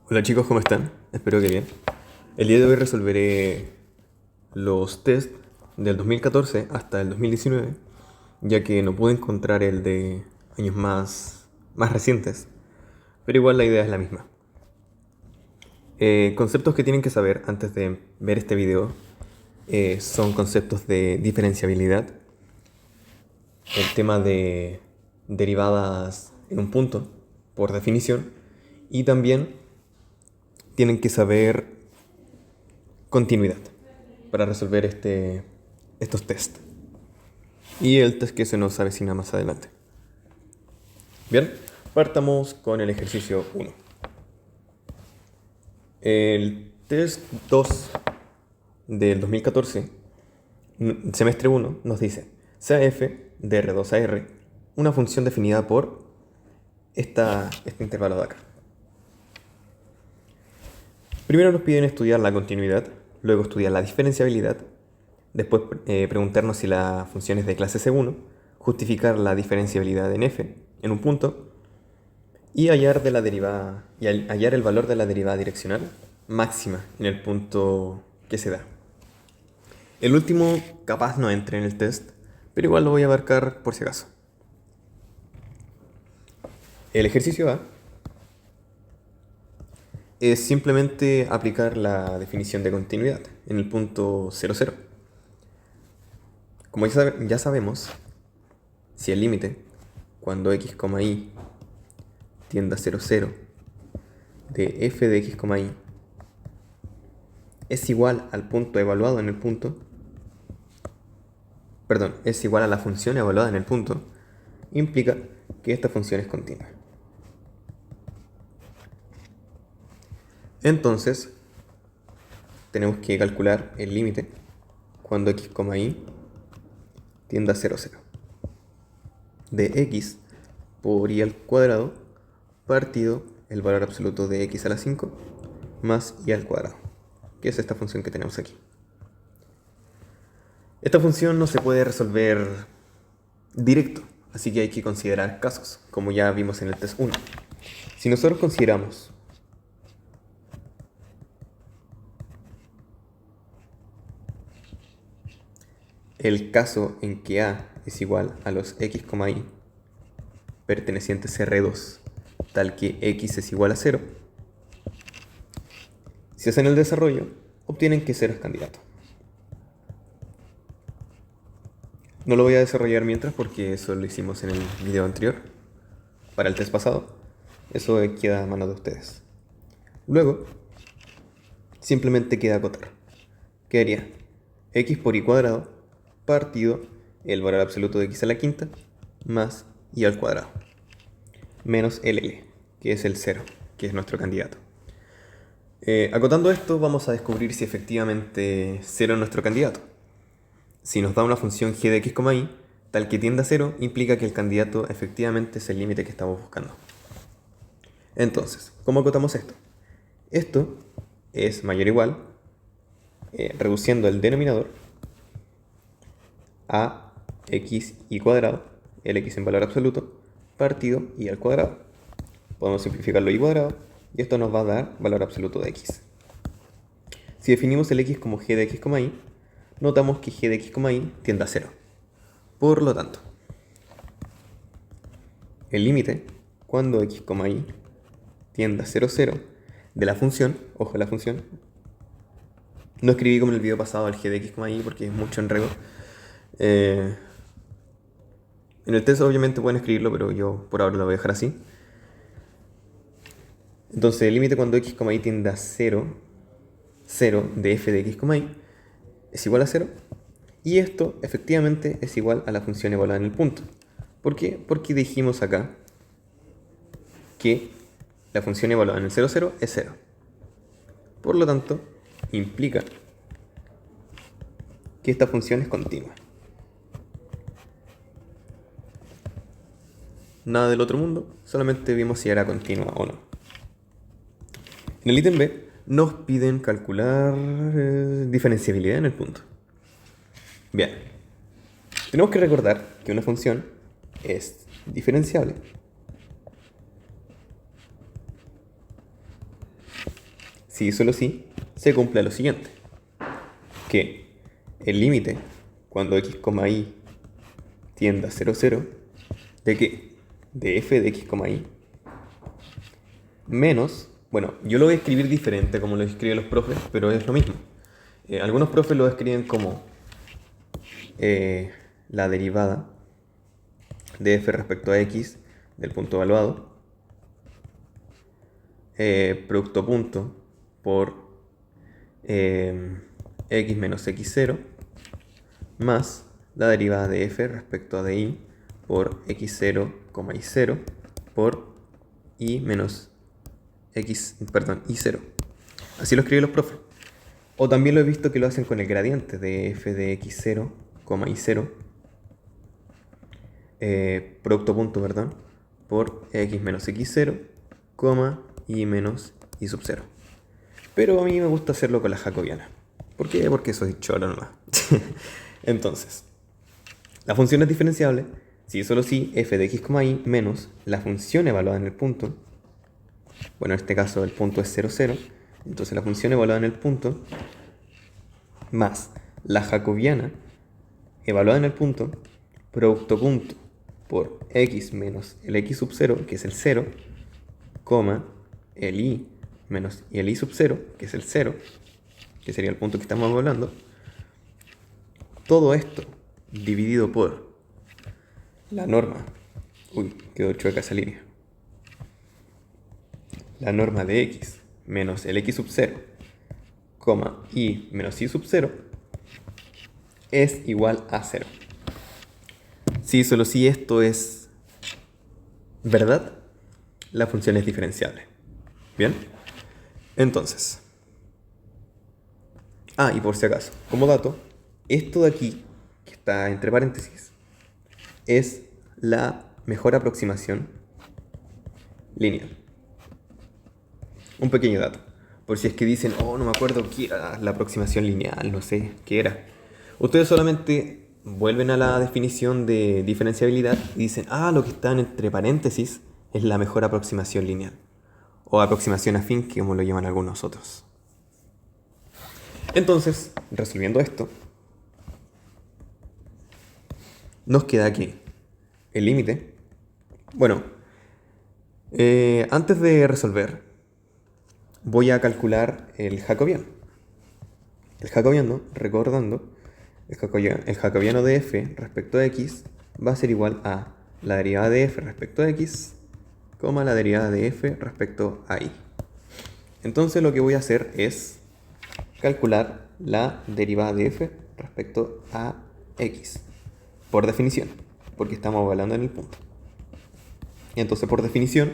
Hola chicos, ¿cómo están? Espero que bien. El día de hoy resolveré los test del 2014 hasta el 2019, ya que no pude encontrar el de años más recientes, pero igual la idea es la misma. Conceptos que tienen que saber antes de ver este video son conceptos de diferenciabilidad, el tema de derivadas en un punto, por definición, y también tienen que saber continuidad para resolver estos test. Y el test que se nos avecina más adelante. Bien, partamos con el ejercicio 1. El test 2 del 2014, semestre 1, nos dice sea f de R2 a R una función definida por este intervalo de acá. Primero nos piden estudiar la continuidad, luego estudiar la diferenciabilidad, después preguntarnos si la función es de clase C1, justificar la diferenciabilidad en f en un punto y hallar el valor de la derivada direccional máxima en el punto que se da. El último capaz no entre en el test, pero igual lo voy a abarcar por si acaso. El ejercicio A es simplemente aplicar la definición de continuidad en el punto 0, 0. Como ya sabemos, si el límite, cuando x, y tiende a 0, 0, de f de x, y es igual al punto evaluado en el punto, perdón, es igual a la función evaluada en el punto, implica que esta función es continua. Entonces, tenemos que calcular el límite cuando x, y tiende a 0, 0, de x por y al cuadrado partido el valor absoluto de x a la 5 más y al cuadrado, que es esta función que tenemos aquí. Esta función no se puede resolver directo, así que hay que considerar casos, como ya vimos en el test 1. Si nosotros consideramos el caso en que a es igual a los x, y pertenecientes a R2, tal que x es igual a 0, si hacen el desarrollo, obtienen que 0 es candidato. No lo voy a desarrollar mientras porque eso lo hicimos en el video anterior, para el test pasado. Eso queda a mano de ustedes. Luego, simplemente queda acotar. Quedaría x por y cuadrado partido el valor absoluto de x a la quinta más y al cuadrado menos el L, que es el 0, que es nuestro candidato. Acotando esto, vamos a descubrir si efectivamente 0 es nuestro candidato. Si nos da una función g de x, y tal que tiende a 0, implica que el candidato efectivamente es el límite que estamos buscando. Entonces, ¿cómo acotamos esto? Esto es mayor o igual, reduciendo el denominador a x y cuadrado, el x en valor absoluto, partido y al cuadrado. Podemos simplificarlo y cuadrado y esto nos va a dar valor absoluto de x. Si definimos el x como g de x, y, notamos que g de x, y tiende a 0. Por lo tanto, el límite cuando x, y tiende a 0, 0 de la función, ojo la función, no escribí como en el video pasado el g de x, y porque es mucho enredo. En el test obviamente pueden escribirlo, pero yo por ahora lo voy a dejar así. Entonces el límite cuando x, y tiende a 0, 0 de f de x, y es igual a 0. Y esto efectivamente es igual a la función evaluada en el punto. ¿Por qué? Porque dijimos acá que la función evaluada en el 0, 0 es 0. Por lo tanto, implica que esta función es continua. Nada del otro mundo, solamente vimos si era continua o no. En el ítem B nos piden calcular diferenciabilidad en el punto. Bien, tenemos que recordar que una función es diferenciable si y solo si se cumpla lo siguiente, que el límite cuando x, y tienda a 0, 0, ¿de qué? De f de x, y menos, bueno, yo lo voy a escribir diferente como lo escriben los profes, pero es lo mismo. Algunos profes lo escriben como la derivada de f respecto a x del punto evaluado, producto punto por x menos x0 más la derivada de f respecto a di por x0, y0 por y menos y0. Así lo escriben los profes. O también lo he visto que lo hacen con el gradiente de f de x0, y0, producto punto, perdón, por x menos x0, y menos y sub 0. Pero a mí me gusta hacerlo con la jacobiana. ¿Por qué? Porque soy choro nomás. Entonces, la función es diferenciable si y solo si f de x, y menos la función evaluada en el punto. Bueno, en este caso el punto es 0, 0. Entonces la función evaluada en el punto más la jacobiana evaluada en el punto, producto punto por x menos el x sub 0, que es el 0, el y menos y el y sub 0, que es el 0, que sería el punto que estamos hablando. Todo esto dividido por la norma. Uy, quedó chueca esa línea. La norma de x menos el x sub 0, y menos y sub 0 es igual a 0. Si solo si esto es verdad, la función es diferenciable. ¿Bien? Entonces. Y por si acaso, como dato, esto de aquí, que está entre paréntesis, es la mejor aproximación lineal. Un pequeño dato. Por si es que dicen, no me acuerdo qué era la aproximación lineal, no sé qué era. Ustedes solamente vuelven a la definición de diferenciabilidad y dicen, lo que está entre paréntesis es la mejor aproximación lineal. O aproximación afín, que como lo llaman algunos otros. Entonces, resolviendo esto, nos queda aquí el límite. Bueno, antes de resolver, voy a calcular el jacobiano. El jacobiano, recordando, el jacobiano de f respecto a x va a ser igual a la derivada de f respecto a x, la derivada de f respecto a y. Entonces lo que voy a hacer es calcular la derivada de f respecto a x, por definición, porque estamos evaluando en el punto. Y entonces, por definición,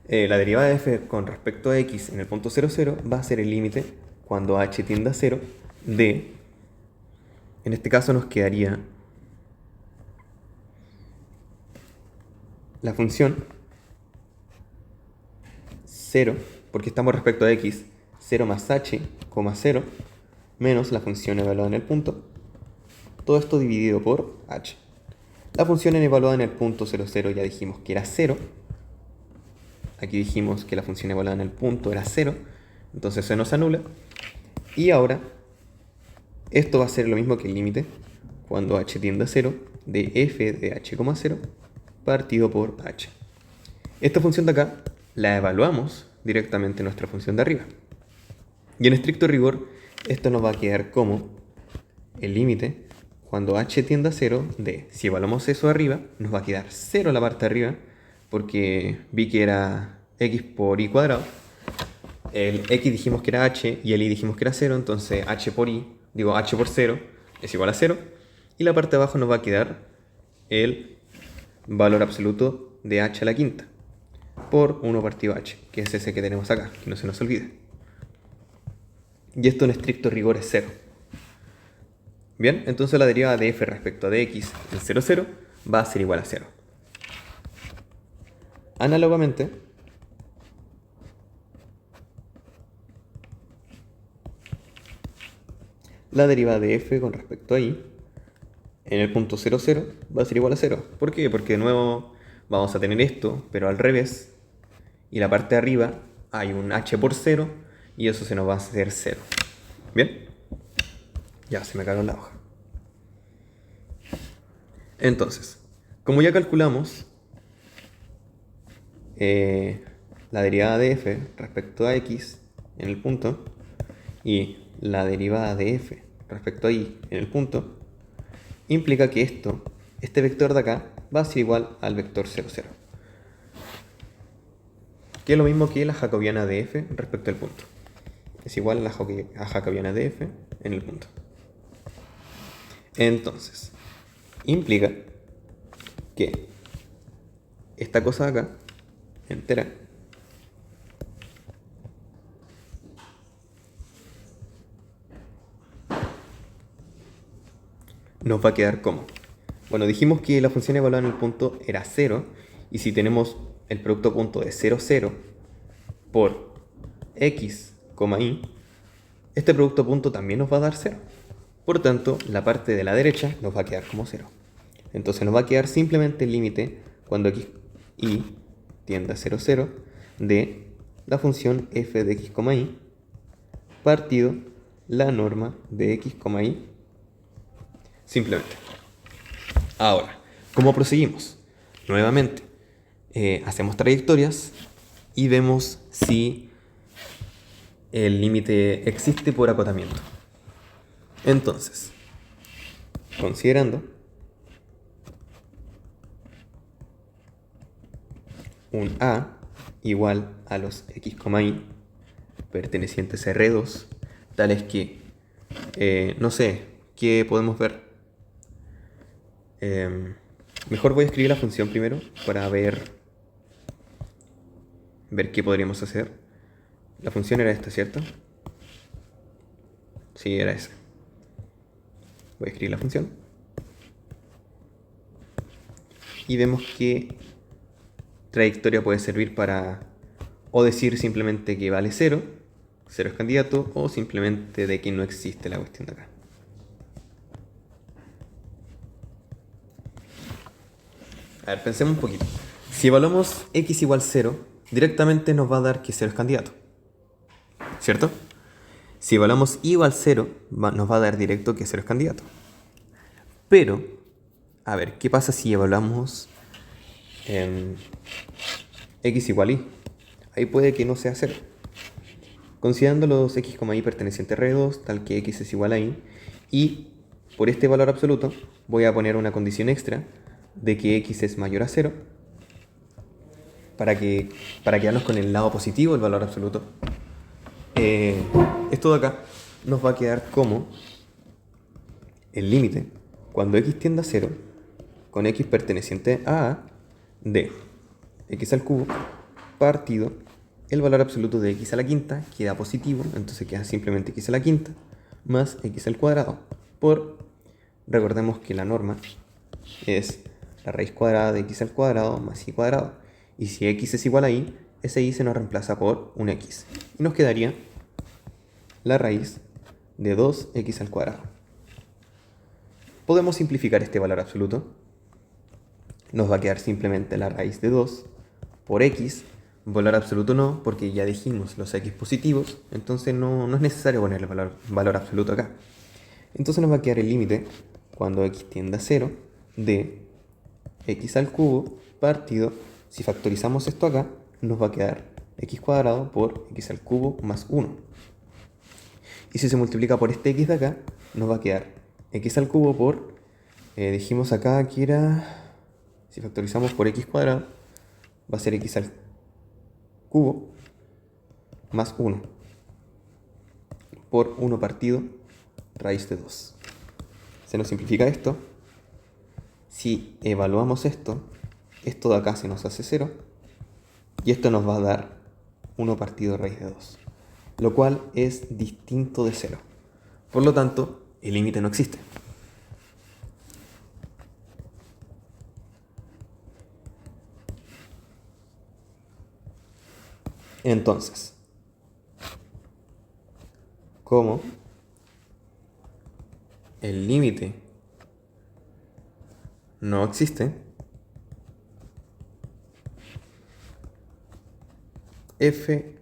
la derivada de f con respecto a x en el punto 0, 0 va a ser el límite cuando h tiende a 0 de, en este caso nos quedaría la función 0, porque estamos respecto a x, 0 más h, 0, menos la función evaluada en el punto. Todo esto dividido por h. La función evaluada en el punto 0, 0 ya dijimos que era 0. Aquí dijimos que la función evaluada en el punto era 0. Entonces se nos anula. Y ahora, esto va a ser lo mismo que el límite cuando h tiende a 0 de f de h, 0 partido por h. Esta función de acá la evaluamos directamente en nuestra función de arriba. Y en estricto rigor, esto nos va a quedar como el límite cuando h tiende a 0 de, si evaluamos eso arriba, nos va a quedar 0 la parte de arriba, porque vi que era x por y cuadrado. El x dijimos que era h y el y dijimos que era 0, entonces h por 0 es igual a 0. Y la parte de abajo nos va a quedar el valor absoluto de h a la quinta por 1 partido h, que es ese que tenemos acá, que no se nos olvide. Y esto en estricto rigor es 0. Bien, entonces la derivada de f respecto a dx en 0, 0 va a ser igual a 0. Análogamente, la derivada de f con respecto a y en el punto 0, 0 va a ser igual a 0. ¿Por qué? Porque de nuevo vamos a tener esto, pero al revés. Y la parte de arriba hay un h por 0 y eso se nos va a hacer 0. ¿Bien? Ya, se me cagó la hoja. Entonces, como ya calculamos la derivada de f respecto a x en el punto y la derivada de f respecto a y en el punto, implica que este vector de acá va a ser igual al vector 0, 0. Que es lo mismo que la jacobiana de f respecto al punto. Es igual a la jacobiana de f en el punto. Entonces, implica que esta cosa de acá, entera, nos va a quedar como. Bueno, dijimos que la función evaluada en el punto era 0, y si tenemos el producto punto de 0, 0 por x, y, este producto punto también nos va a dar 0. Por tanto, la parte de la derecha nos va a quedar como 0. Entonces nos va a quedar simplemente el límite cuando x y tiende a 0, 0 de la función f de x, y partido la norma de x, y simplemente. Ahora, ¿cómo proseguimos? Nuevamente, hacemos trayectorias y vemos si el límite existe por acotamiento. Entonces, considerando un A igual a los x, y pertenecientes a R2, tales que, no sé, ¿qué podemos ver? Mejor voy a escribir la función primero para ver qué podríamos hacer. La función era esta, ¿cierto? Sí, era esa. Voy a escribir la función. Y vemos que trayectoria puede servir para o decir simplemente que vale 0, 0 es candidato, o simplemente de que no existe la cuestión de acá. A ver, pensemos un poquito. Si evaluamos x igual 0, directamente nos va a dar que 0 es candidato, ¿cierto? Si evaluamos y igual 0, nos va a dar directo que 0 es candidato. Pero, a ver, ¿qué pasa si evaluamos x igual y? Ahí puede que no sea 0. Considerando los x, y pertenecientes a R2, tal que x es igual a y, y por este valor absoluto voy a poner una condición extra de que x es mayor a 0 para quedarnos con el lado positivo del valor absoluto. Esto de acá nos va a quedar como el límite cuando x tiende a 0 con x perteneciente a A de x al cubo partido el valor absoluto de x a la quinta queda positivo, entonces queda simplemente x a la quinta más x al cuadrado por, recordemos que la norma es la raíz cuadrada de x al cuadrado más y cuadrado, y si x es igual a y, ese y se nos reemplaza por un x y nos quedaría la raíz de 2x al cuadrado. Podemos simplificar este valor absoluto. Nos va a quedar simplemente la raíz de 2 por x. Valor absoluto no, porque ya dijimos los x positivos, entonces no es necesario poner el valor absoluto acá. Entonces nos va a quedar el límite cuando x tiende a 0 de x al cubo partido, si factorizamos esto acá, nos va a quedar x cuadrado por x al cubo más 1. Y si se multiplica por este x de acá, nos va a quedar x al cubo por, dijimos acá que era, si factorizamos por x cuadrado, va a ser x al cubo más 1 por 1 partido raíz de 2. Se nos simplifica esto. Si evaluamos esto de acá se nos hace 0 y esto nos va a dar 1 partido raíz de 2, lo cual es distinto de 0. Por lo tanto, el límite no existe. Entonces, como el límite no existe, f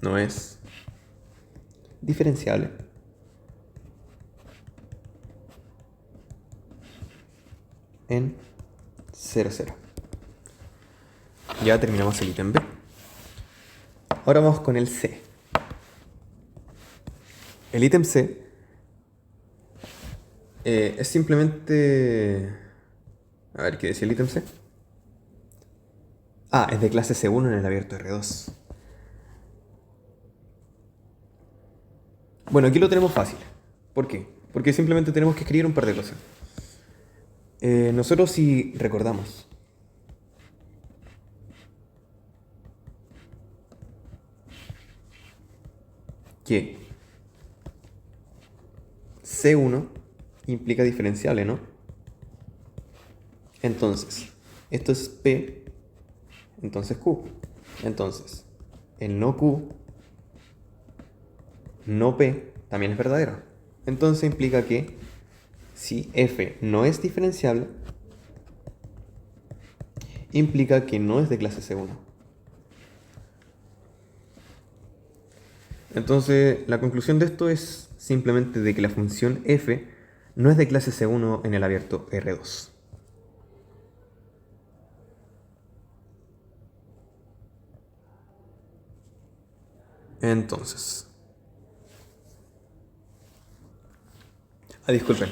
no es diferenciable en 0, 0. Ya terminamos el ítem B. Ahora vamos con el C. El ítem C es simplemente... A ver, ¿qué decía el ítem C? Ah, es de clase C1 en el abierto R2. Bueno, aquí lo tenemos fácil. ¿Por qué? Porque simplemente tenemos que escribir un par de cosas. Nosotros si recordamos que C1 implica diferenciable, ¿no? Entonces, esto es P, entonces Q. Entonces, el no Q, no P, también es verdadero. Entonces implica que si F no es diferenciable, implica que no es de clase C1. Entonces, la conclusión de esto es simplemente de que la función F no es de clase C1 en el abierto R2. Entonces... disculpen.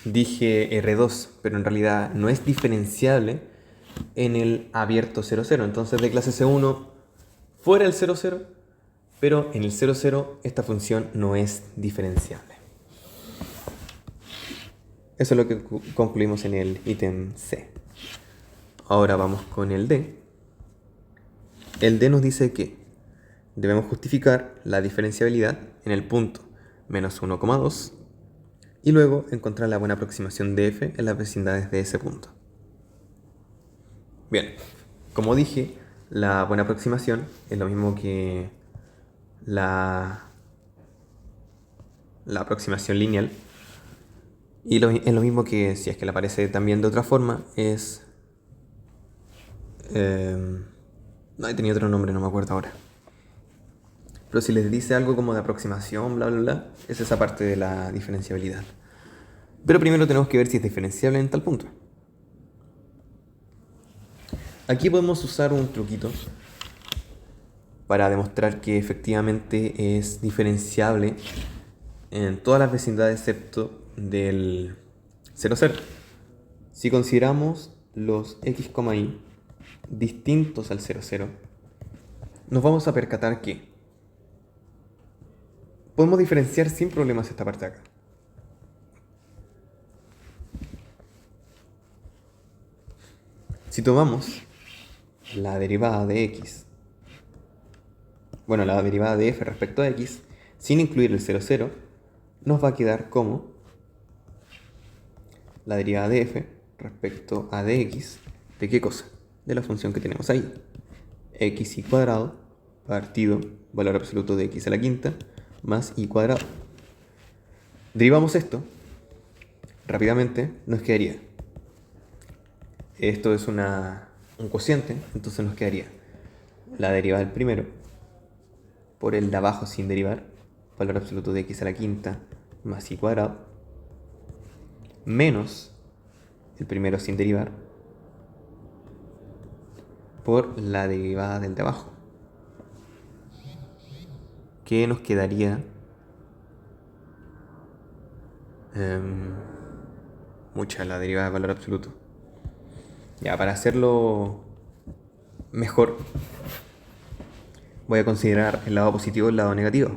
Dije R2, pero en realidad no es diferenciable en el abierto 0, 0. Entonces de clase C1 fuera el 0, 0, pero en el 0, 0 esta función no es diferenciable. Eso es lo que concluimos en el ítem C. Ahora vamos con el D. El D nos dice que debemos justificar la diferenciabilidad en el punto menos 1,2 y luego encontrar la buena aproximación de f en las vecindades de ese punto. Bien, como dije, la buena aproximación es lo mismo que la aproximación lineal, y es lo mismo que, si es que le aparece también de otra forma, es... no, tenía otro nombre, no me acuerdo ahora. Pero si les dice algo como de aproximación, bla, bla, bla, es esa parte de la diferenciabilidad. Pero primero tenemos que ver si es diferenciable en tal punto. Aquí podemos usar un truquito para demostrar que efectivamente es diferenciable en todas las vecindades excepto del 0, 0. Si consideramos los x, y distintos al 0, 0, nos vamos a percatar que podemos diferenciar sin problemas esta parte de acá. Si tomamos la derivada de x, bueno, la derivada de f respecto a x, sin incluir el 0, 0, nos va a quedar como la derivada de f respecto a dx, ¿de qué cosa? De la función que tenemos ahí. X y cuadrado partido valor absoluto de x a la quinta más y cuadrado. Derivamos esto, rápidamente nos quedaría, esto es un cociente, entonces nos quedaría la derivada del primero por el de abajo sin derivar, valor absoluto de x a la quinta más y cuadrado, menos el primero sin derivar por la derivada del de abajo, que nos quedaría mucha la derivada de valor absoluto. Ya, para hacerlo mejor, voy a considerar el lado positivo y el lado negativo.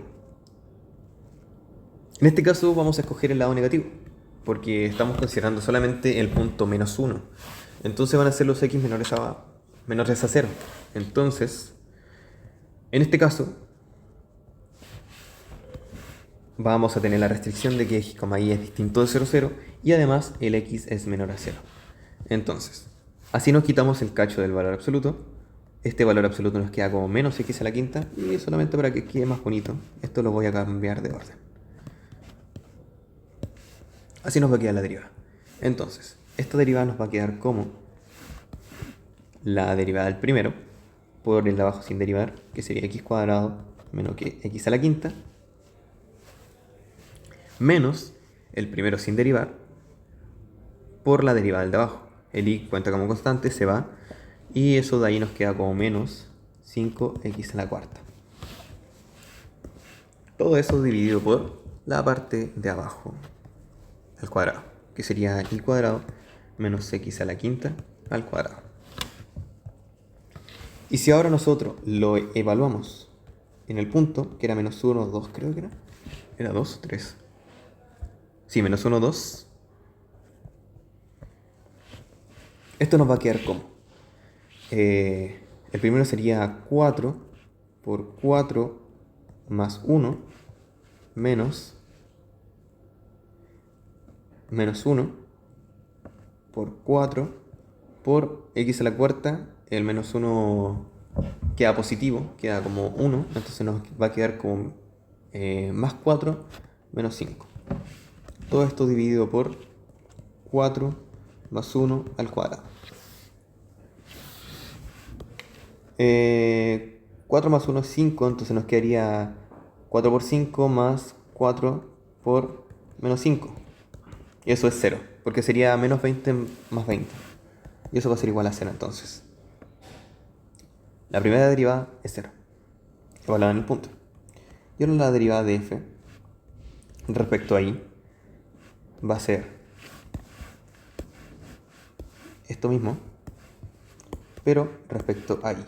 En este caso vamos a escoger el lado negativo, porque estamos considerando solamente el punto menos 1. Entonces van a ser los x menores a 0. Entonces, en este caso, vamos a tener la restricción de que x, y es distinto de 0, 0, y además el x es menor a 0. Entonces, así nos quitamos el cacho del valor absoluto. Este valor absoluto nos queda como menos x a la quinta, y solamente para que quede más bonito, esto lo voy a cambiar de orden. Así nos va a quedar la derivada. Entonces, esta derivada nos va a quedar como la derivada del primero por el de abajo sin derivar, que sería x cuadrado menos que x a la quinta, menos el primero sin derivar, por la derivada del de abajo. El y cuenta como constante, se va, y eso de ahí nos queda como menos 5x a la cuarta. Todo eso dividido por la parte de abajo al cuadrado, que sería y cuadrado menos x a la quinta al cuadrado. Y si ahora nosotros lo evaluamos en el punto, que era menos 1, 2, creo que era. ¿Era 2 o 3? Sí, menos 1, 2. Esto nos va a quedar como. El primero sería 4 por 4 más 1 menos 1 por 4 por x a la cuarta. El menos 1 queda positivo, queda como 1, entonces nos va a quedar como más 4 menos 5. Todo esto dividido por 4 más 1 al cuadrado. 4 más 1 es 5, entonces nos quedaría 4 por 5 más 4 por menos 5. Y eso es 0, porque sería menos 20 más 20. Y eso va a ser igual a 0 entonces. La primera derivada es 0, evaluada en el punto. Y ahora la derivada de f respecto a y va a ser esto mismo, pero respecto a y.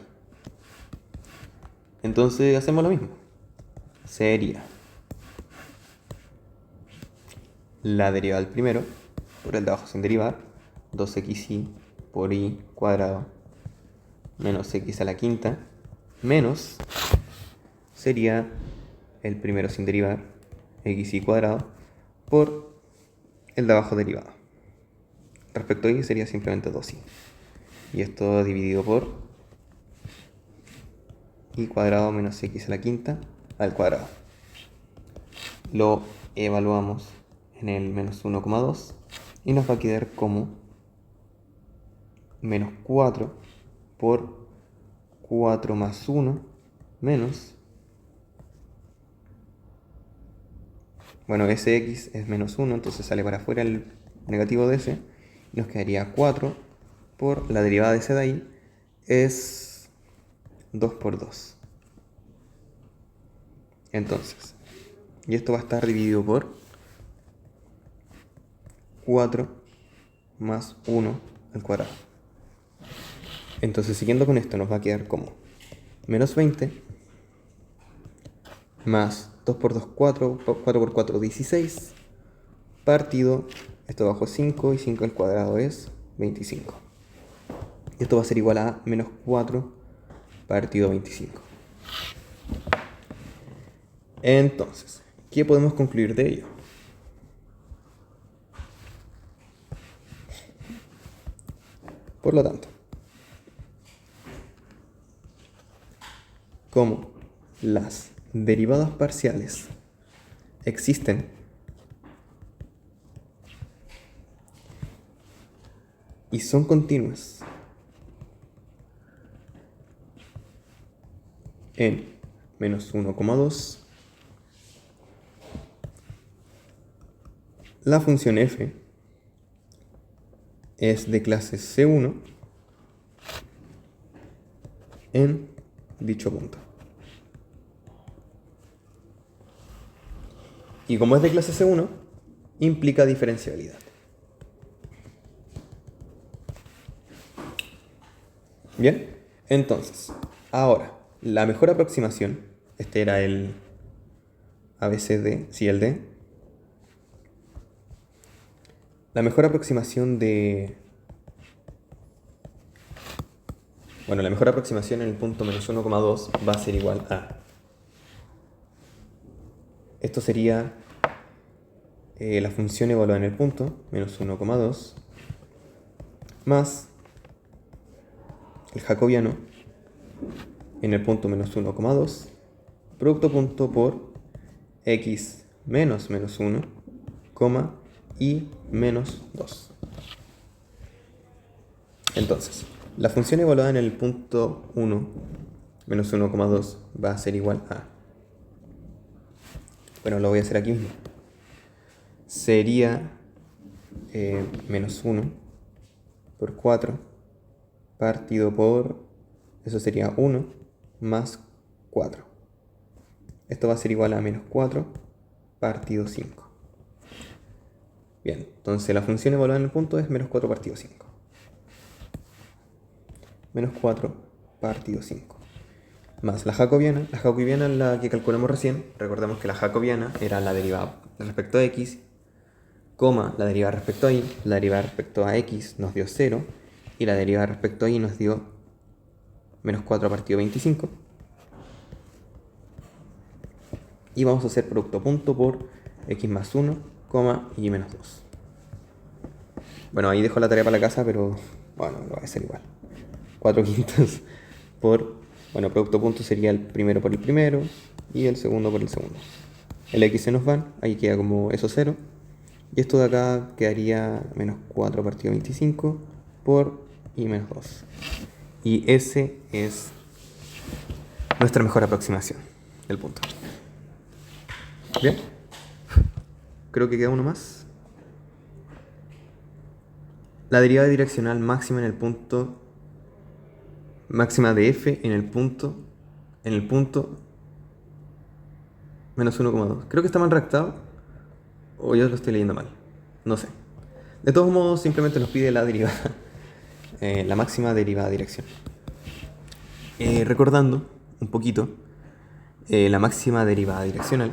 Entonces hacemos lo mismo. Sería la derivada del primero por el de abajo sin derivar, 2xy por y cuadrado menos x a la quinta, menos, sería el primero sin derivar, xy cuadrado, por el de abajo derivado. Respecto a y sería simplemente 2y. Y esto dividido por y cuadrado menos x a la quinta al cuadrado. Lo evaluamos en el menos 1,2 y nos va a quedar como menos 4 por 4 más 1 menos, bueno, ese x es menos 1, entonces sale para afuera el negativo de ese, y nos quedaría 4 por la derivada de ese de ahí, es 2 por 2. Entonces, y esto va a estar dividido por 4 más 1 al cuadrado. Entonces, siguiendo con esto, nos va a quedar como menos 20 más 2 por 2, 4, 4 por 4, 16, partido, esto bajo 5 y 5 al cuadrado es 25. Y esto va a ser igual a menos 4 partido 25. Entonces, ¿qué podemos concluir de ello? Por lo tanto, como las derivadas parciales existen y son continuas en menos 1,2, la función f es de clase C1 en dicho punto. Y como es de clase C1, implica diferenciabilidad. Bien, entonces, ahora, la mejor aproximación, este era el ABCD, sí, el D. La mejor aproximación de... Bueno, la mejor aproximación en el punto menos 1,2 va a ser igual a... Esto sería la función evaluada en el punto, menos 1,2, más el jacobiano en el punto menos 1,2, producto punto por x menos 1, y menos 2. Entonces, la función evaluada en el punto 1, menos 1,2, va a ser igual a Bueno, lo voy a hacer aquí mismo. Sería menos 1 por 4 partido por, eso sería 1 más 4. Esto va a ser igual a menos 4 partido 5. Bien, entonces la función evaluada en el punto es menos 4 partido 5. Menos 4 partido 5. Más la jacobiana. La jacobiana es la que calculamos recién. Recordemos que la jacobiana era la derivada respecto a x, coma, la derivada respecto a y, la derivada respecto a x nos dio 0, y la derivada respecto a y nos dio menos 4 partido 25. Y vamos a hacer producto punto por x más 1, y menos 2. Bueno, ahí dejo la tarea para la casa, pero bueno, lo voy a hacer igual. 4 quintos por, bueno, producto punto sería el primero por el primero y el segundo por el segundo. El x se nos van, ahí queda como eso 0. Y esto de acá quedaría menos 4 partido 25 por y menos 2. Y ese es nuestra mejor aproximación del punto. Bien, creo que queda uno más. La derivada direccional máxima en el punto, máxima de f en el punto menos 1,2. Creo que está mal redactado o yo lo estoy leyendo mal, no sé. De todos modos, simplemente nos pide la derivada, la máxima derivada direccional. Recordando un poquito, la máxima derivada direccional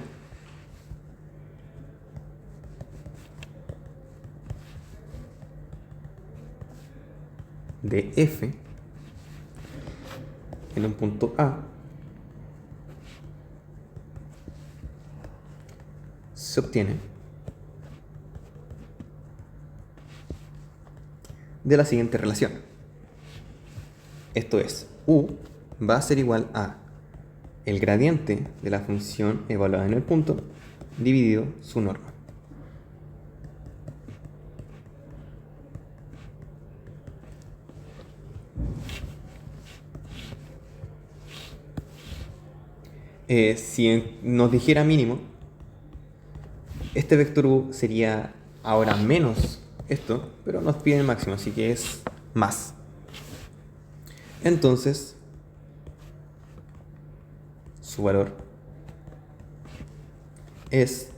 de f en un punto A se obtiene de la siguiente relación. Esto es, u va a ser igual a el gradiente de la función evaluada en el punto dividido su norma. Si nos dijera mínimo, este vector u sería ahora menos esto, pero nos pide máximo, así que es más. Entonces, su valor es,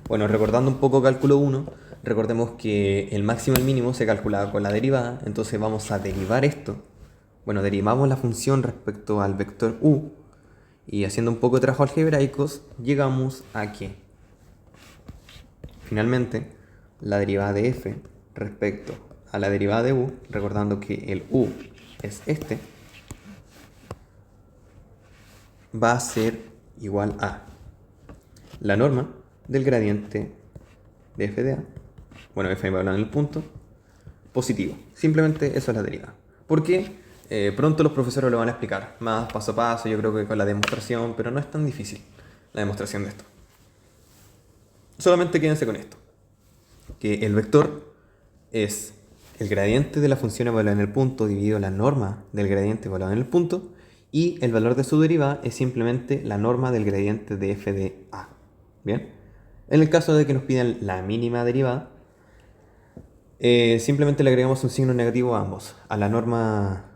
bueno, recordando un poco cálculo 1, recordemos que el máximo y el mínimo se calculaba con la derivada, entonces vamos a derivar esto. Bueno, derivamos la función respecto al vector u, y haciendo un poco de trabajo algebraicos, llegamos a que finalmente la derivada de f respecto a la derivada de u, recordando que el u es este, va a ser igual a la norma del gradiente de f de a, bueno, f va a hablar en el punto, positivo. Simplemente eso es la derivada. ¿Por qué? Pronto los profesores lo van a explicar más paso a paso, yo creo que con la demostración, pero no es tan difícil la demostración de esto. Solamente quédense con esto, que el vector es el gradiente de la función evaluada en el punto dividido la norma del gradiente evaluado en el punto, y el valor de su derivada es simplemente la norma del gradiente de f de a. ¿Bien? En el caso de que nos pidan la mínima derivada, simplemente le agregamos un signo negativo a ambos, a la norma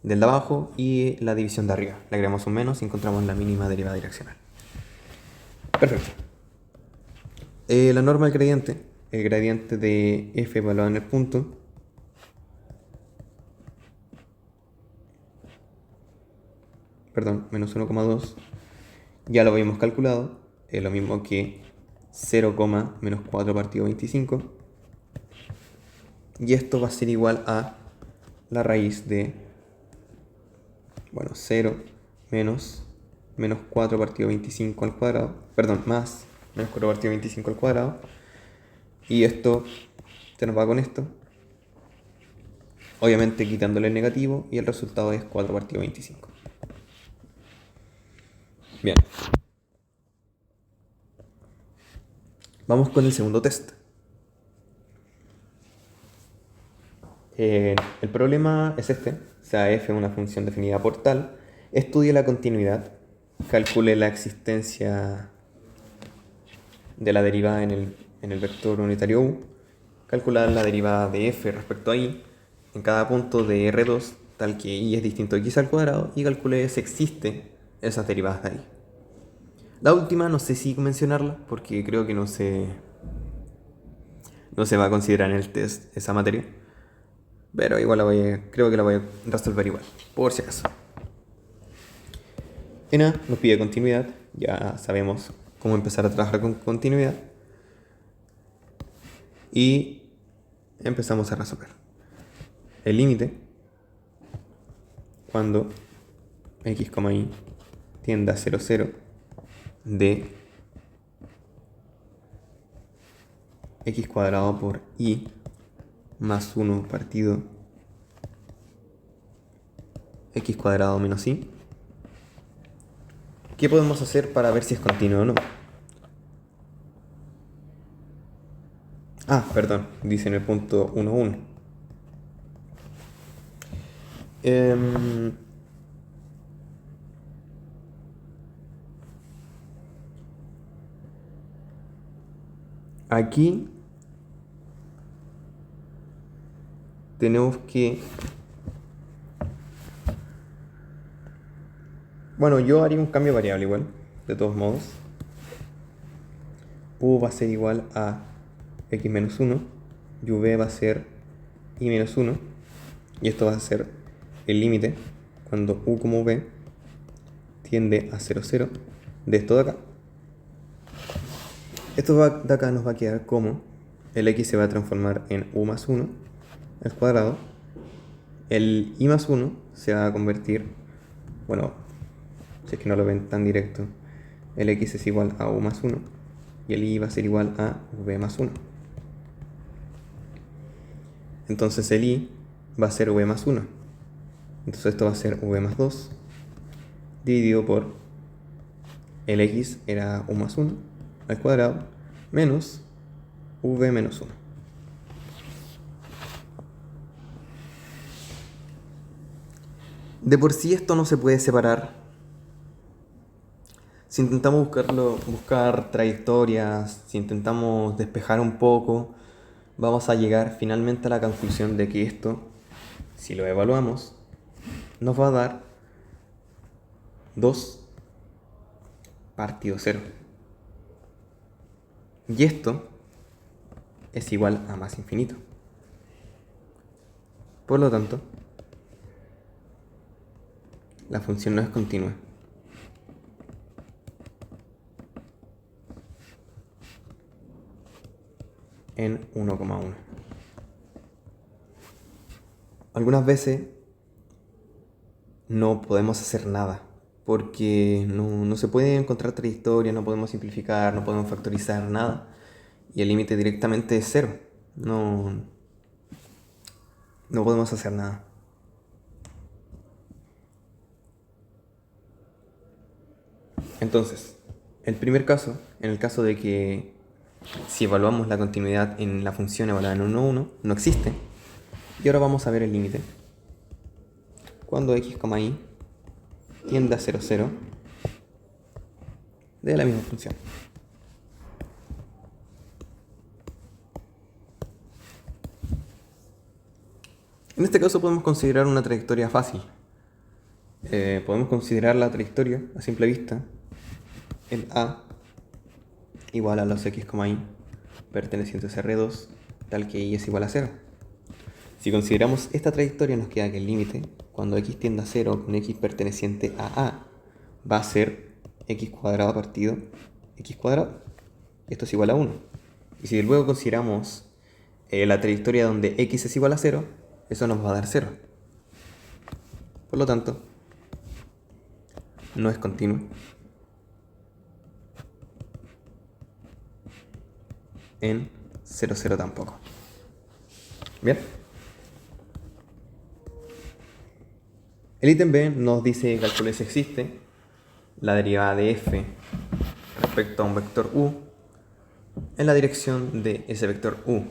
del de abajo y la división de arriba. Le agregamos un menos y encontramos la mínima derivada direccional. Perfecto. La norma del gradiente, el gradiente de f evaluado en el punto, perdón, menos 1,2, ya lo habíamos calculado, es lo mismo que 0, menos 4 partido 25, y esto va a ser igual a la raíz de, bueno, 0 menos 4 partido 25 al cuadrado, perdón, más menos 4 partido 25 al cuadrado, y esto se nos va con esto, obviamente quitándole el negativo, y el resultado es 4 partido 25. Bien. Vamos con el segundo test. El problema es este, o sea, f es una función definida por tal, estudie la continuidad, calcule la existencia de la derivada en el vector unitario u, calcular la derivada de f respecto a y en cada punto de R2, tal que y es distinto a x al cuadrado, y calculé si existen esas derivadas de ahí. La última no sé si mencionarla, porque creo que no se va a considerar en el test esa materia, pero igual creo que la voy a resolver igual, por si acaso. En A nos pide continuidad, ya sabemos cómo empezar a trabajar con continuidad, y empezamos a resolver. El límite cuando x, y tiende a 0, 0 de x cuadrado por y más 1 partido x cuadrado menos y. ¿Qué podemos hacer para ver si es continuo o no? Ah, perdón, dice en el punto 1, 1. Aquí tenemos que... Bueno, yo haría un cambio variable igual, de todos modos. U va a ser igual a x menos 1, y v va a ser y menos 1, y esto va a ser el límite cuando u como v tiende a 0, 0 de esto de acá. Esto de acá nos va a quedar como el x se va a transformar en u más 1 al cuadrado, el y más 1 se va a convertir, bueno, si es que no lo ven tan directo, el x es igual a u más 1 y el y va a ser igual a v más 1. Entonces el y va a ser v más 1. Entonces esto va a ser v más 2 dividido por el x era u más 1 al cuadrado menos v menos 1. De por sí esto no se puede separar. Si intentamos buscar trayectorias, si intentamos despejar un poco, vamos a llegar finalmente a la conclusión de que esto, si lo evaluamos, nos va a dar 2 partido 0. Y esto es igual a más infinito. Por lo tanto, la función no es continua. En 1,1. Algunas veces no podemos hacer nada porque no se puede encontrar trayectoria, no podemos simplificar, no podemos factorizar nada y el límite directamente es 0. No podemos hacer nada. Entonces, el primer caso, en el caso de que si evaluamos la continuidad en la función evaluada en 1, 1, no existe. Y ahora vamos a ver el límite. Cuando x, y tiende a 0, 0 de la misma función. En este caso podemos considerar una trayectoria fácil. Podemos considerar la trayectoria a simple vista. El a igual a los x, y pertenecientes a R2, tal que y es igual a 0. Si consideramos esta trayectoria nos queda que el límite, cuando x tiende a 0 con x perteneciente a va a ser x cuadrado partido x cuadrado. Esto es igual a 1. Y si luego consideramos la trayectoria donde x es igual a 0, eso nos va a dar 0. Por lo tanto, no es continuo. En 0, 0 tampoco. Bien. El ítem B nos dice calcule si existe la derivada de f respecto a un vector u en la dirección de ese vector u.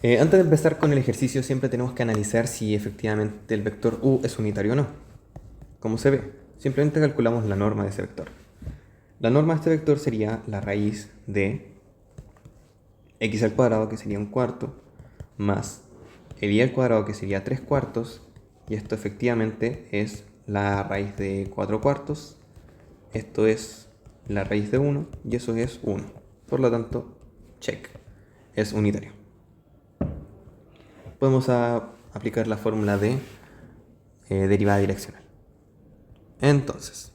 Antes de empezar con el ejercicio siempre tenemos que analizar si efectivamente el vector u es unitario o no. Como se ve, simplemente calculamos la norma de ese vector. La norma de este vector sería la raíz de x al cuadrado, que sería un cuarto, más el y al cuadrado, que sería 3 cuartos, y esto efectivamente es la raíz de 4 cuartos, esto es la raíz de 1, y eso es 1. Por lo tanto, check, es unitario. Podemos aplicar la fórmula de derivada direccional. Entonces,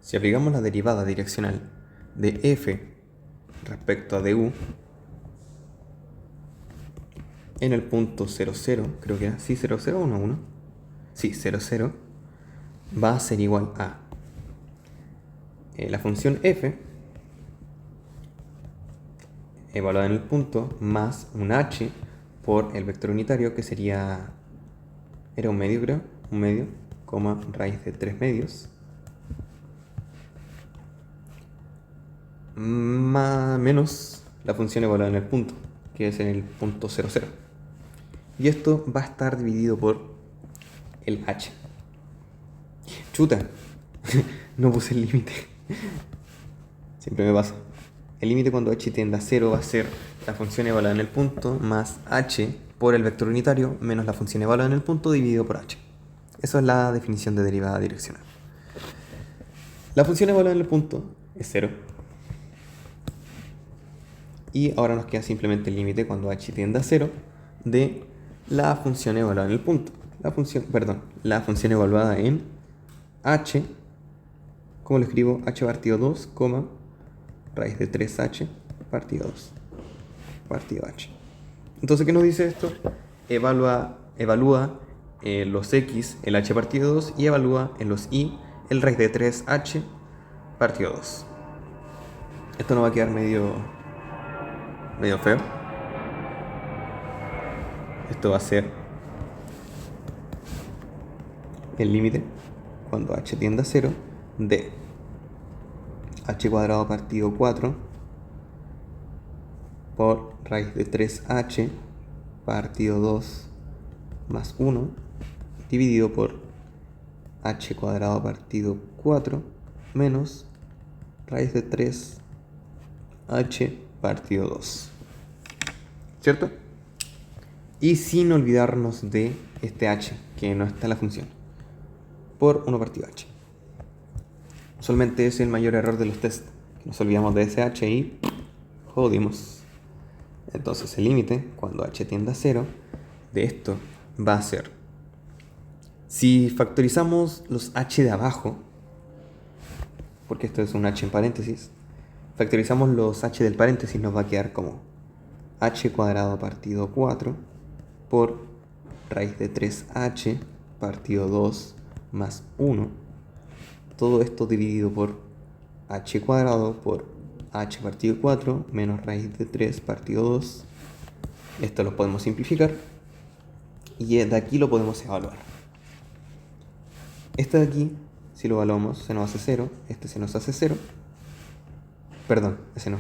si aplicamos la derivada direccional de f respecto a du en el punto 0, 0, creo que era, sí, 0, 0, 1, 1, sí, 0, 0, va a ser igual a la función f evaluada en el punto más un h por el vector unitario, que sería, era un medio, creo, un medio, coma, raíz de 3 medios, más menos la función evaluada en el punto, que es en el punto 0, 0. Y esto va a estar dividido por el h. Chuta, no puse el límite. Siempre me pasa. El límite cuando h tiende a 0 va a ser la función evaluada en el punto más h por el vector unitario menos la función evaluada en el punto dividido por h. Eso es la definición de derivada direccional. La función evaluada en el punto es 0. Y ahora nos queda simplemente el límite cuando h tiende a 0 de la función evaluada en el punto. La función evaluada en h, ¿cómo lo escribo? H partido 2, raíz de 3h partido 2 partido h. Entonces, ¿qué nos dice esto? Evalúa los x, el h partido 2, y evalúa en los y el raíz de 3h partido 2. Esto nos va a quedar medio feo. Esto va a ser el límite cuando h tiende a 0 de h cuadrado partido 4 por raíz de 3h partido 2 más 1 dividido por h cuadrado partido 4 menos raíz de 3h partido 2. ¿Cierto? Y sin olvidarnos de este h, que no está en la función, por 1 partido h. Usualmente es el mayor error de los test. Nos olvidamos de ese h y jodimos. Entonces el límite, cuando h tiende a 0, de esto va a ser, si factorizamos los h de abajo, porque esto es un h en paréntesis, factorizamos los h del paréntesis, nos va a quedar como h cuadrado partido 4 por raíz de 3h partido 2 más 1. Todo esto dividido por h cuadrado por h partido 4 menos raíz de 3 partido 2. Esto lo podemos simplificar y de aquí lo podemos evaluar. Este de aquí, si lo evaluamos, se nos hace 0. Este se nos hace 0. Perdón, ese no,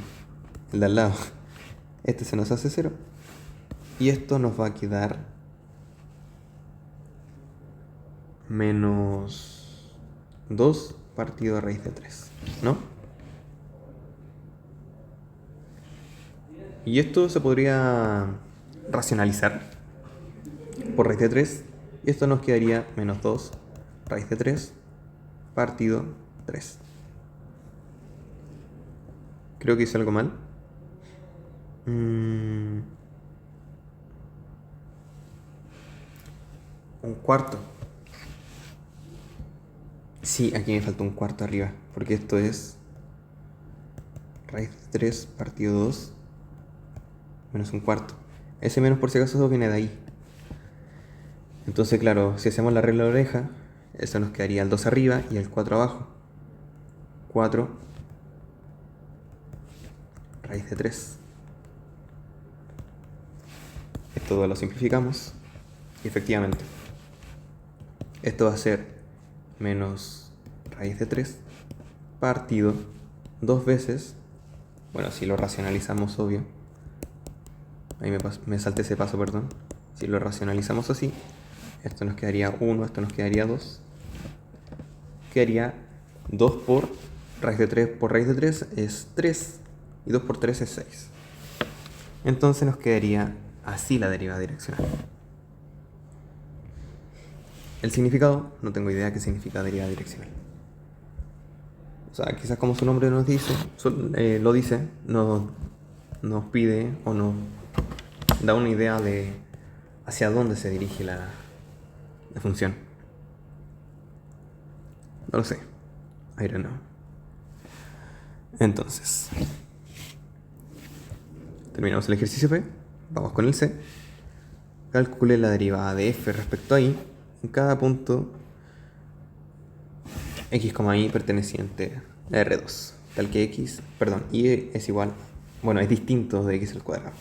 el de al lado. Este se nos hace 0. Y esto nos va a quedar menos 2 partido de raíz de 3, ¿no? Y esto se podría racionalizar por raíz de 3. Y esto nos quedaría menos 2 raíz de 3 partido 3. Creo que hice algo mal. Un cuarto. Sí, aquí me falta un cuarto arriba, porque esto es raíz de 3 partido 2 menos un cuarto. Ese menos, por si acaso, viene de ahí. Entonces, claro, si hacemos la regla de oreja, eso nos quedaría el 2 arriba y el 4 abajo. 4 raíz de 3. Esto lo simplificamos y efectivamente esto va a ser menos raíz de 3 partido 2 veces. Bueno, si lo racionalizamos, obvio. Ahí me salté ese paso, perdón. Si lo racionalizamos así, esto nos quedaría 1, esto nos quedaría 2. quedaría 2 por raíz de 3 por raíz de 3 es 3 y 2 por 3 es 6. Entonces nos quedaría así la derivada direccional. El significado, no tengo idea qué significa derivada direccional. O sea, quizás como su nombre nos dice, lo dice, nos pide o nos da una idea de hacia dónde se dirige la función. No lo sé. I don't know. Entonces, terminamos el ejercicio P. Vamos con el C. Calcule la derivada de f respecto a y en cada punto x, y perteneciente a R2. Tal que y es igual, bueno, es distinto de x al cuadrado.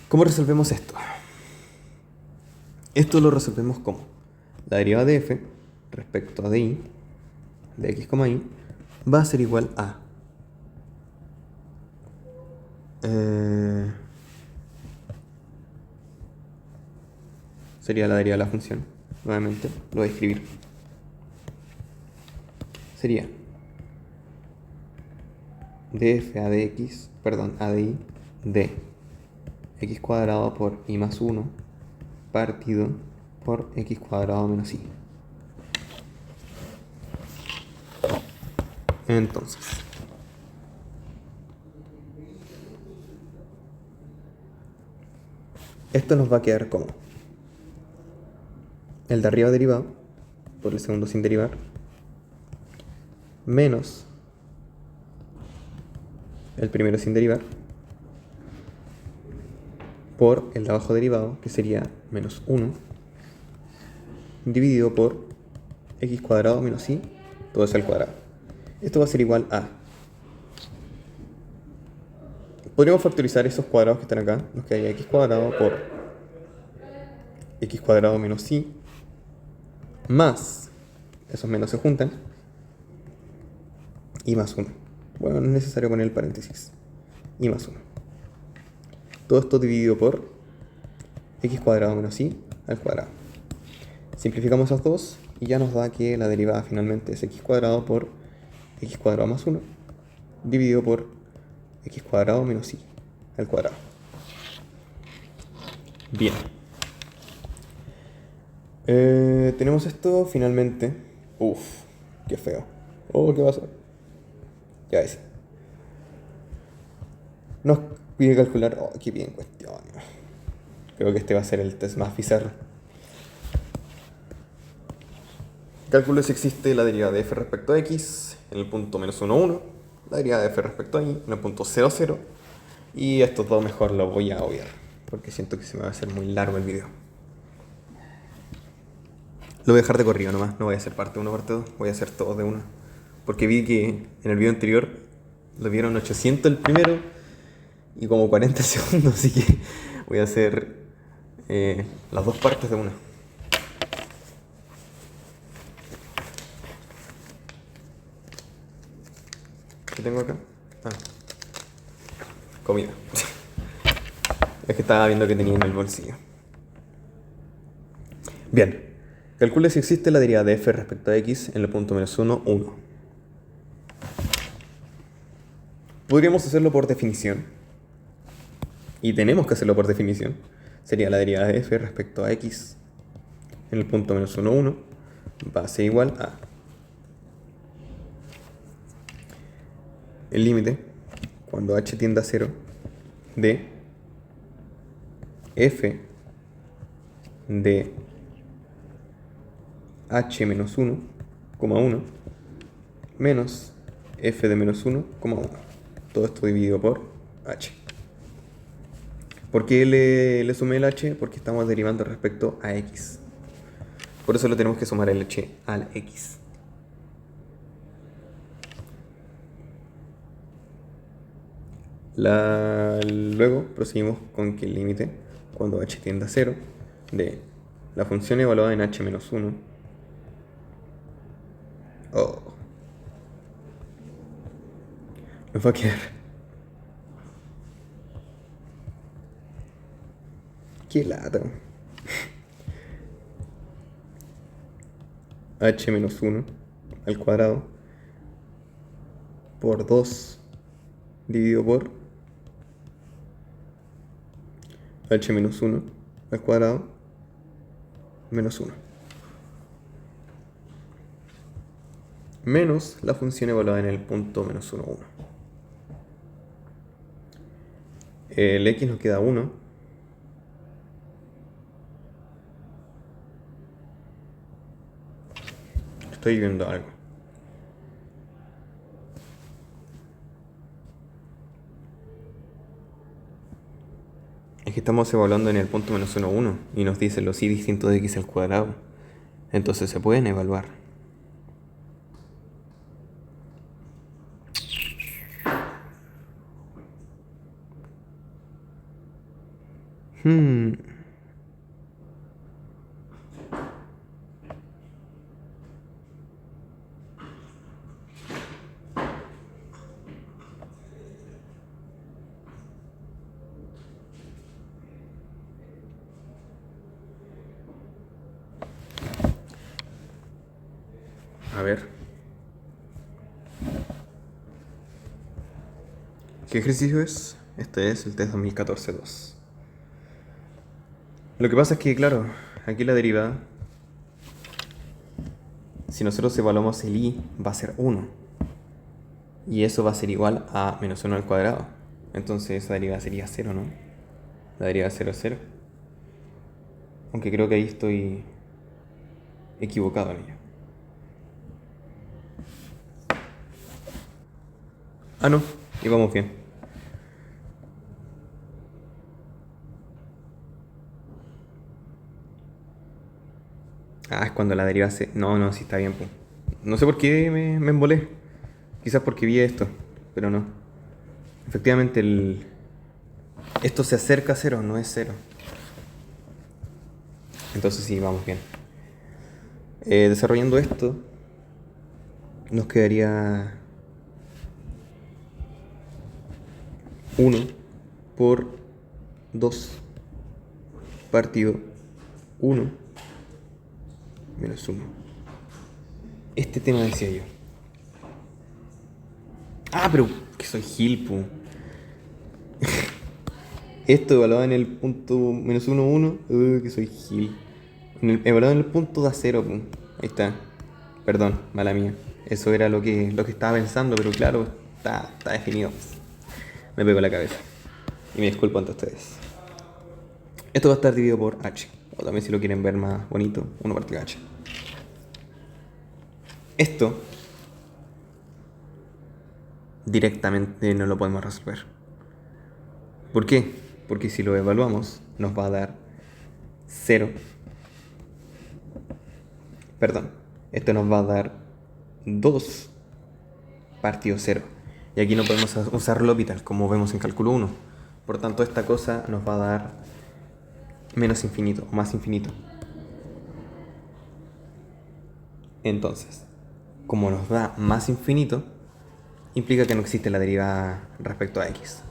¿Cómo resolvemos esto? Esto lo resolvemos como la derivada de f respecto a de y, de x, y, va a ser igual a sería la derivada de la función. Nuevamente, lo voy a escribir. Sería df a de x, a de y, de x cuadrado por y más 1 partido por x cuadrado menos y. Entonces, esto nos va a quedar como el de arriba derivado por el segundo sin derivar menos el primero sin derivar por el de abajo derivado, que sería menos 1 dividido por x cuadrado menos y, todo eso al cuadrado. Esto va a ser igual a... Podríamos factorizar esos cuadrados que están acá, nos quedaría x cuadrado por x cuadrado menos y más, esos menos se juntan, y más 1. Bueno, no es necesario poner el paréntesis. Y más 1. Todo esto dividido por x cuadrado menos y al cuadrado. Simplificamos esas dos y ya nos da que la derivada finalmente es x cuadrado por x cuadrado más 1 dividido por x cuadrado menos y al cuadrado. Bien. Tenemos esto finalmente. Uf, qué feo. Oh, ¿qué pasa? Ya ves. Nos pide calcular. Oh, qué bien cuestión. Creo que este va a ser el test más bizarro. Calcule si existe la derivada de f respecto a x en el punto menos 1, 1, la derivada de f respecto a y en el punto 0, 0, y estos dos mejor los voy a obviar, porque siento que se me va a hacer muy largo el video. Lo voy a dejar de corrido nomás, no voy a hacer parte 1, parte 2, voy a hacer todos de una. Porque vi que en el video anterior lo vieron 800 el primero y como 40 segundos, así que voy a hacer las dos partes de una. ¿Qué tengo acá? Ah, comida. Es que estaba viendo que tenía en el bolsillo. Bien, calcule si existe la derivada de f respecto a x en el punto menos 1, 1. Podríamos hacerlo por definición. Y tenemos que hacerlo por definición. Sería la derivada de f respecto a x en el punto menos 1, 1 va a ser igual a el límite cuando h tiende a 0 de f de h menos 1, 1 menos f de menos 1, 1. Todo esto dividido por h. ¿Por qué le sumé el h? Porque estamos derivando respecto a x. Por eso le tenemos que sumar el h al x. Luego proseguimos con que el límite, cuando h tiende a 0, de la función evaluada en h menos 1. Oh. Nos va a quedar. Qué lata. h menos 1 al cuadrado por 2 dividido por h menos 1 al cuadrado menos 1. Menos la función evaluada en el punto menos 1, 1. El x nos queda 1. Estoy viendo algo. Es que estamos evaluando en el punto menos 1, 1 y nos dice los y distintos de x al cuadrado. Entonces se pueden evaluar. A ver. ¿Qué ejercicio es? Este es el test 2014-2. Lo que pasa es que, claro, aquí la derivada, si nosotros evaluamos el y, va a ser 1. Y eso va a ser igual a menos 1 al cuadrado. Entonces esa derivada sería 0, ¿no? La derivada 0 es 0. Aunque creo que ahí estoy equivocado en ello. Ah, no, y vamos bien. Ah, es cuando la deriva se... No, sí está bien, pues. No sé por qué me embolé. Quizás porque vi esto, pero no. Efectivamente, esto se acerca a 0, no es 0. Entonces sí, vamos bien. Desarrollando esto, nos quedaría 1 por 2 partido 1 menos 1. Este tema decía yo. Ah, pero que soy gil, pu. Esto evaluado en el punto menos 1, 1. Que soy gil. Evaluado en el punto da 0, pu. Ahí está. Perdón, mala mía. Eso era lo que estaba pensando, pero claro, está definido. Me pego la cabeza. Y me disculpo ante ustedes. Esto va a estar dividido por h. O también si lo quieren ver más bonito, 1 partido h. Esto directamente no lo podemos resolver. ¿Por qué? Porque si lo evaluamos nos va a dar 0. Perdón, esto nos va a dar 2 partido 0. Y aquí no podemos usar L'Hopital como vemos en cálculo 1. Por tanto, esta cosa nos va a dar menos infinito o más infinito. Entonces, como nos da más infinito, implica que no existe la derivada respecto a x.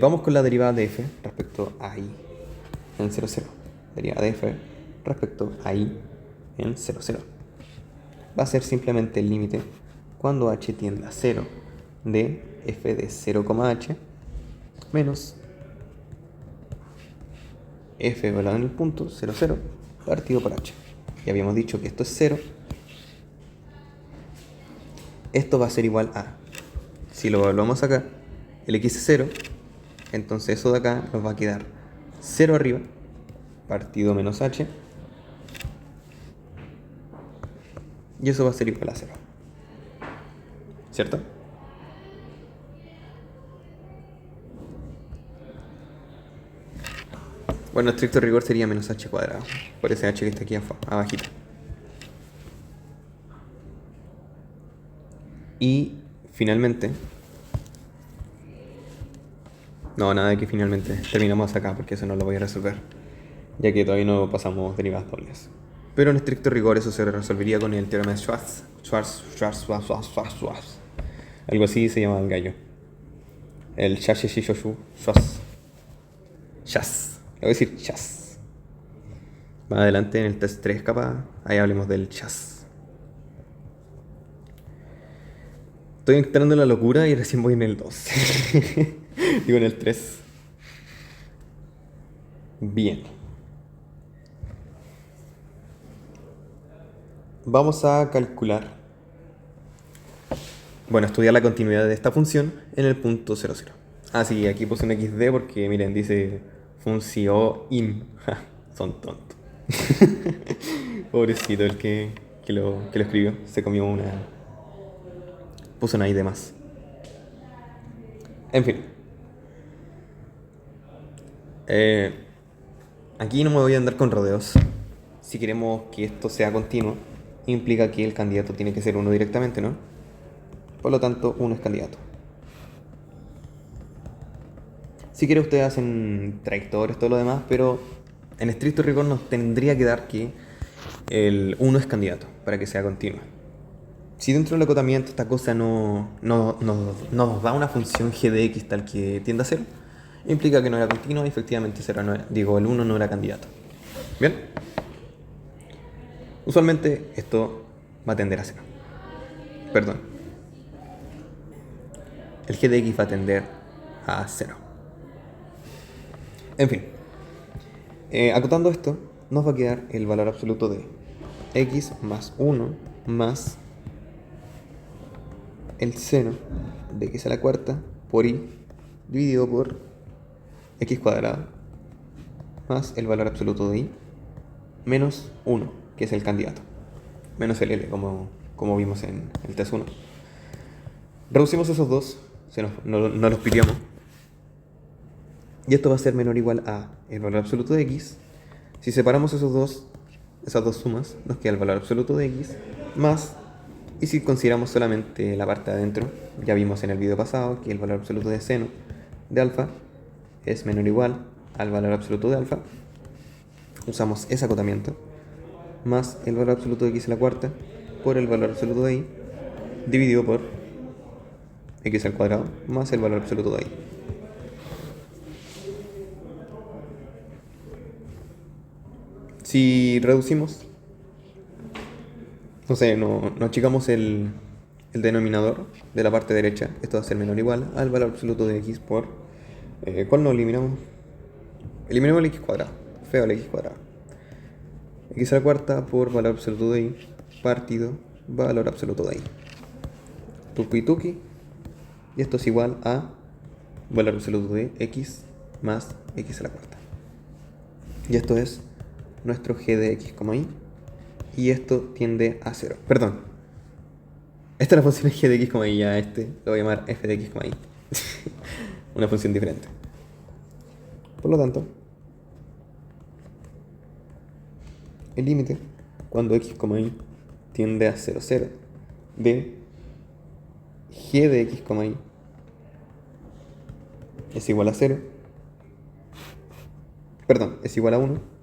Vamos con la derivada de f respecto a y en 0, 0. Derivada de f respecto a y en 0, 0. Va a ser simplemente el límite cuando h tiende a 0 de f de 0,h menos f evaluado en el punto 0, 0 partido por h. Ya habíamos dicho que esto es 0. Esto va a ser igual a, si lo evaluamos acá, el x es 0, entonces eso de acá nos va a quedar 0 arriba, partido menos h, y eso va a ser igual a 0. ¿Cierto? Bueno, estricto rigor sería menos h cuadrado, por ese h que está aquí abajito. Y finalmente... No, nada de que finalmente terminamos acá, porque eso no lo voy a resolver, ya que todavía no pasamos derivadas dobles. Pero en estricto rigor eso se resolvería con el teorema de Schwarz. Algo así se llama el gallo. El Schwarz. Le voy a decir Schwarz. Más adelante en el test 3 capaz, ahí hablemos del chas. Estoy entrando en la locura y recién voy en el 2. Digo en el 3. Bien. Vamos a calcular. Bueno, estudiar la continuidad de esta función en el punto 0, 0. Ah, sí, aquí puse un XD porque, miren, dice funcio in. Son tontos. Pobrecito el que lo escribió. Se comió una. Puso una I de más. En fin. Aquí no me voy a andar con rodeos. Si queremos que esto sea continuo, implica que el candidato tiene que ser uno directamente, ¿no? Por lo tanto, uno es candidato. Si quiere ustedes hacen trayectorias, todo lo demás, pero en estricto rigor nos tendría que dar que el 1 es candidato para que sea continuo. Si dentro del acotamiento esta cosa no nos da una función g de x tal que tiende a 0, implica que no era continua y efectivamente el 1 no era candidato. ¿Bien? Usualmente esto va a tender a 0. Perdón. El g de x va a tender a 0. En fin. Acotando esto, nos va a quedar el valor absoluto de x más 1 más el seno de x a la cuarta por y dividido por x cuadrado más el valor absoluto de y menos 1, que es el candidato, menos el L, como vimos en el test 1. Reducimos esos dos, no los piteamos, y esto va a ser menor o igual a el valor absoluto de x. Si separamos esas dos sumas, nos queda el valor absoluto de x más, y si consideramos solamente la parte de adentro, ya vimos en el video pasado que el valor absoluto de seno de alfa es menor o igual al valor absoluto de alfa. Usamos ese acotamiento más el valor absoluto de x a la cuarta por el valor absoluto de y dividido por x al cuadrado más el valor absoluto de y. Si reducimos, no achicamos el denominador de la parte derecha, esto va a ser menor o igual al valor absoluto de x por... ¿cuál no eliminamos? Eliminamos el x cuadrado, feo el x cuadrado. X a la cuarta por valor absoluto de y partido valor absoluto de y. Tuki tuki. Y esto es igual a valor absoluto de x más x a la cuarta. Y esto es nuestro g de x, y. Y esto tiende a 0. Perdón. Esta es la función g de x, y. Ya lo voy a llamar f de x, y. Una función diferente. Por lo tanto, el límite cuando x, y tiende a 0, 0 de g de x, y es igual a 0. Perdón, es igual a 1.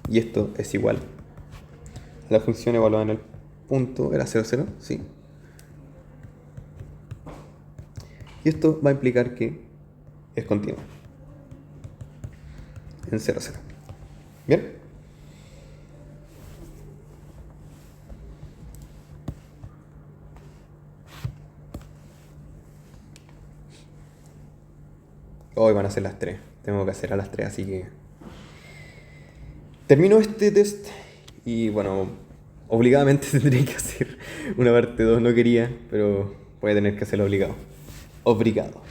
Y esto es igual a la función evaluada en el punto, era 0, 0, sí. Y esto va a implicar que es continuo en 0, 0. ¿Bien? Hoy van a ser las 3. Tengo que hacer a las 3, así que... Termino este test y bueno, obligadamente tendré que hacer una parte 2. No quería, pero voy a tener que hacerlo obligado. Obligado.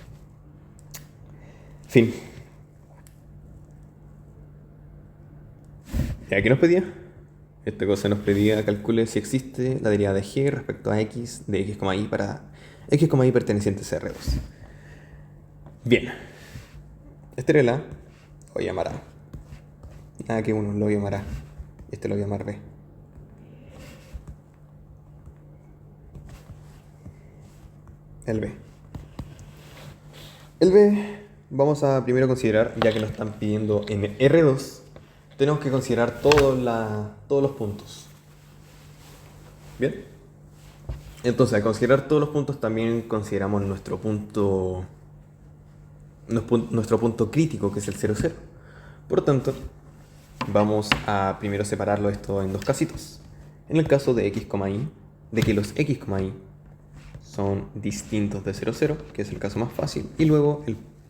Fin. ¿Ya qué nos pedía? Esta cosa nos pedía calcule si existe la derivada de g respecto a x de x, y para x, y pertenecientes a R2. Bien. Este era el A, lo voy a llamar A. Nada que uno lo voy a llamar A. Este lo voy a llamar B. El B. El B vamos a primero considerar, ya que nos están pidiendo en R2, tenemos que considerar todos los puntos. ¿Bien? Entonces, al considerar todos los puntos, también consideramos nuestro punto crítico, que es el 0, 0. Por tanto, vamos a primero separarlo esto en dos casitos. En el caso de x, y, de que los x, y son distintos de 0, 0, que es el caso más fácil, y luego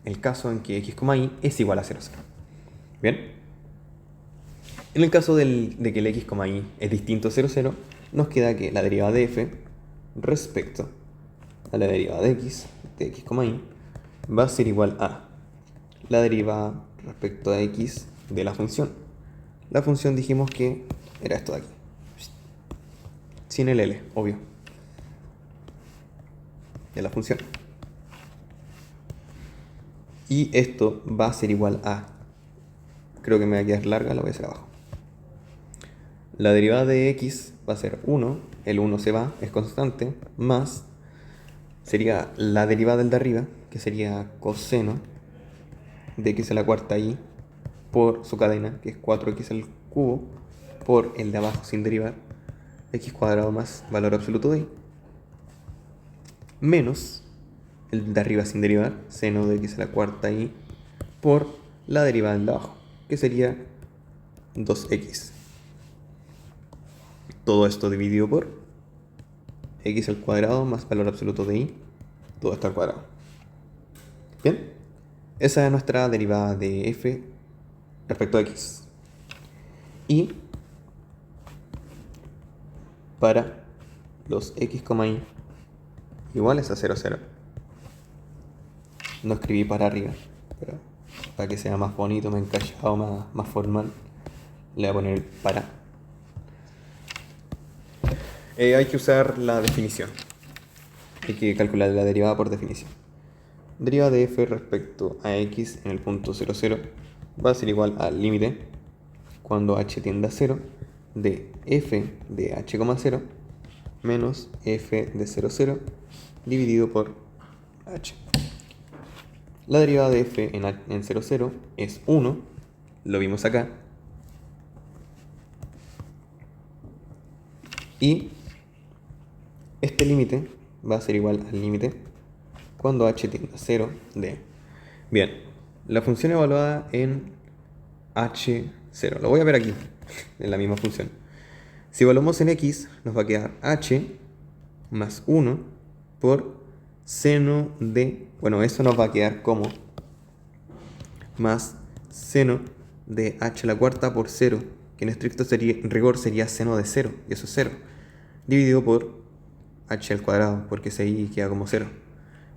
el caso en que x, y es igual a 0, 0. Bien. En el caso de que el x, y es distinto a 0, 0, nos queda que la derivada de f respecto a la derivada de x, y, va a ser igual a la derivada respecto a x de la función. La función dijimos que era esto de aquí. Sin el L, obvio. De la función. Y esto va a ser igual a... Creo que me va a quedar larga, la voy a hacer abajo. La derivada de x va a ser 1. El 1 se va, es constante. Más... Sería la derivada del de arriba, que sería coseno de x a la cuarta y por su cadena, que es 4x al cubo, por el de abajo sin derivar, x cuadrado más valor absoluto de y, menos el de arriba sin derivar, seno de x a la cuarta y por la derivada del de abajo, que sería 2x. Todo esto dividido por x al cuadrado más valor absoluto de y, todo esto al cuadrado. Bien, esa es nuestra derivada de f respecto a x. Y para los x, y iguales a 0, 0. No escribí para arriba, pero para que sea más bonito, más encachado, más formal, le voy a poner para. Hay que usar la definición. Hay que calcular la derivada por definición. Derivada de f respecto a x en el punto 0, 0 va a ser igual al límite cuando h tiende a 0 de f de h, 0 menos f de 0, 0 dividido por h. La derivada de f en 0, 0 es 1, lo vimos acá, y este límite va a ser igual al límite cuando h tiende a 0 de... Bien, la función evaluada en h0, lo voy a ver aquí, en la misma función. Si evaluamos en x, nos va a quedar h más 1 por seno de... Bueno, eso nos va a quedar como más seno de h a la cuarta por 0, que en estricto rigor sería seno de 0, y eso es 0, dividido por h al cuadrado, porque ese i queda como 0.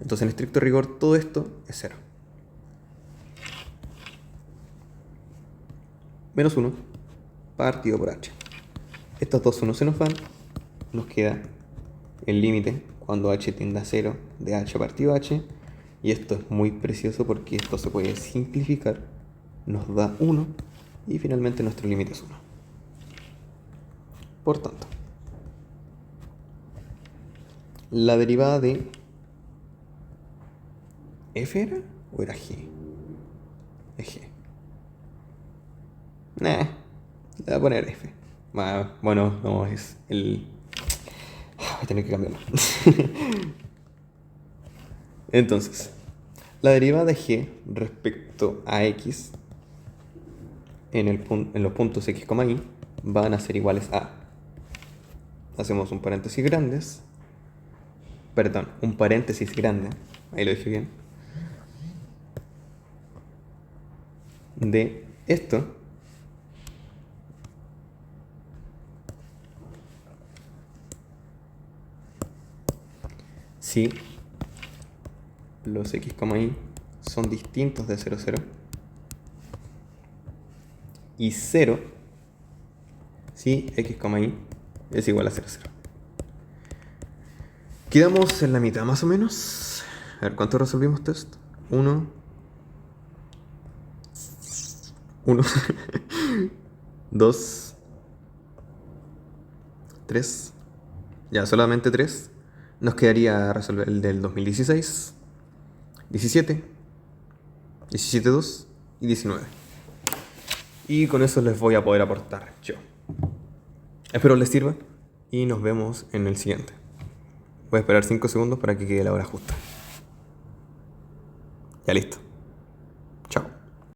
Entonces en estricto rigor todo esto es 0. Menos 1 partido por h. Estos dos 1 se nos van, nos queda el límite cuando h tiende a 0 de h partido h, y esto es muy precioso porque esto se puede simplificar, nos da 1 y finalmente nuestro límite es 1. Por tanto, la derivada de f era o era g. Es g. Le voy a poner f. Bueno, no, es el... Voy a tener que cambiarlo. Entonces, la derivada de g respecto a x en los puntos x, y van a ser iguales a... Hacemos un paréntesis grandes. Perdón, un paréntesis grande. Ahí lo dije bien. De esto. Si los x, y son distintos de 0, 0 y 0 si x, y es igual a 0, 0. Quedamos en la mitad más o menos. A ver, ¿cuánto resolvimos test? 1 2 3. Ya, solamente 3. Nos quedaría resolver el del 2016, 17, 17.2 y 19. Y con eso les voy a poder aportar yo. Espero les sirva y nos vemos en el siguiente. Voy a esperar 5 segundos para que quede la hora justa. Ya listo.